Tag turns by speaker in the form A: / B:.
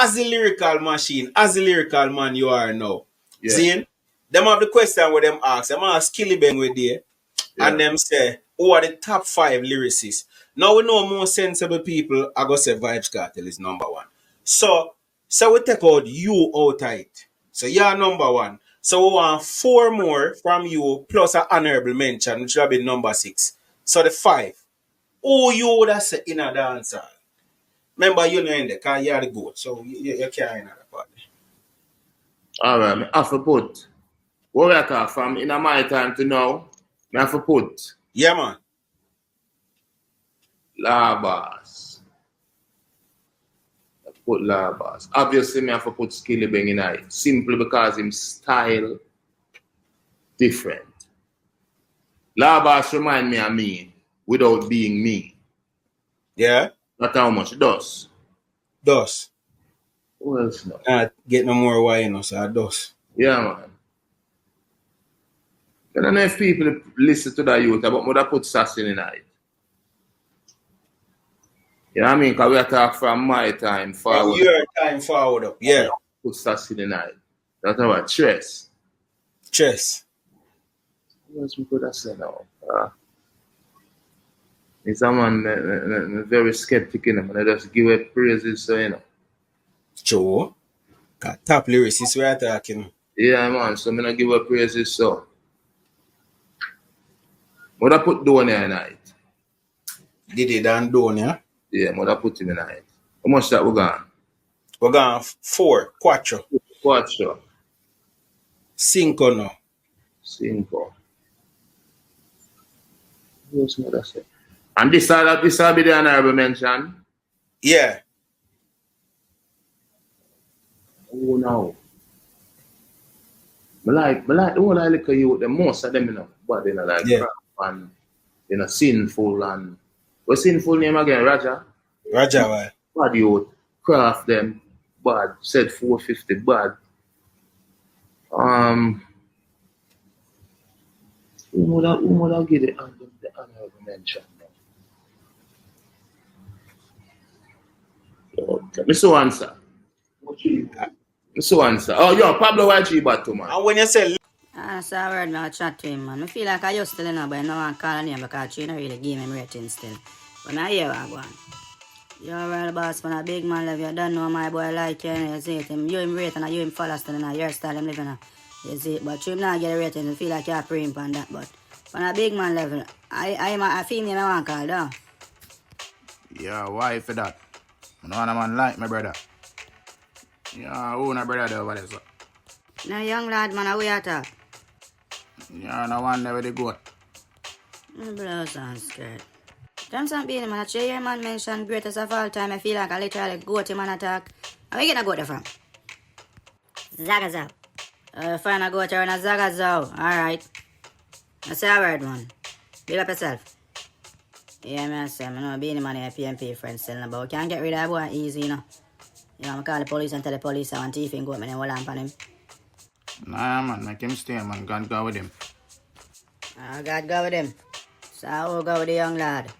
A: as the lyrical machine, as the lyrical man you are now.
B: Yeah.
A: See? Them have the question where them ask. Them ask Killy Bang with there. And them say, who are the top 5 lyricists? Now we know more sensible people are going to say Vybz Kartel is number 1. So we take out you out of it. So you're number 1. So we want 4 more from you plus an honorable mention, which will be number 6. So the 5. Who you would have said in a dancer? Remember, you know in there, because you're the goat. So you can't in that part.
B: Alright, I have to put. What we talk from in my time to now, I have to put.
A: Yeah, man.
B: Labas. I put Labas. Obviously, I have to put Skilly Bang in it. Simply because his style different. Labas remind me of me without being me.
A: Yeah?
B: Not how much it does.
A: Does.
B: Who else now?
A: Get no more wine, so it does.
B: Yeah, man. I don't know if people listen to that youth about what I put Sassy in it. You know what I mean? Because we are talking from my time forward.
A: Your time forward up, yeah.
B: Put Sassy in it. That's about Chess.
A: Chess.
B: What else we could have said now? He's a man very skeptic in him, and I just give it praises, so you know.
A: True. Got top lyricists we are talking.
B: Yeah, man, so I'm going to give her praises, so. What I put Donia in it?
A: Did it and Donia?
B: Yeah, what I put him in it. How much that we gone?
A: We're going 4, 4.
B: 4.
A: 5 now.
B: 5. What's what I say? And this will be the honorable mention?
A: Yeah.
B: Oh, no. I like the whole I look at you, the most of them, you know, but they like crap and you know, sinful and what's sinful name again? Raja?
A: Raja, why?
B: Bad you craft them, bad, said 450, bad. Who would I give the honorable mention? Okay. Mr. Answer. Mr. Answer. Oh, yo, Pablo YG Batu, man.
A: And when you say
C: so I heard me I chat to him, man. I feel like I used to know, but I don't want to call a name because she don't really give him rating still. But I hear what I want. You're real boss, when a big man love you, don't know my boy like you, you see it. You him rate and you him follow still, and your style him living. You see it. But you not get a rating, you feel like you're praying on that. But when a big man level, I feel me, I want to call, though.
D: Yeah, why for that? I know a man like my brother. Yeah, who my brother over there, so?
C: No young lad, man, how we are talk?
D: Yeah, no one never the goat.
C: My brother sounds scared. Them some being man, I tell you, man mention greatest of all time. I feel like I literally go to man attack. Where you gonna go there from?
E: Zagazao.
C: Find a go to run a Zagazao. Alright. I say a word, man. Big up yourself. Yeah, man, I say, I know being man here, PMP friends selling about. We can't get rid of that boy easy, you know. You know, I call the police and tell the police I want thief and go up and hold on him.
D: Nah, man, make him stay, man. God go with him.
C: God go with him. So I'll go with the young lad.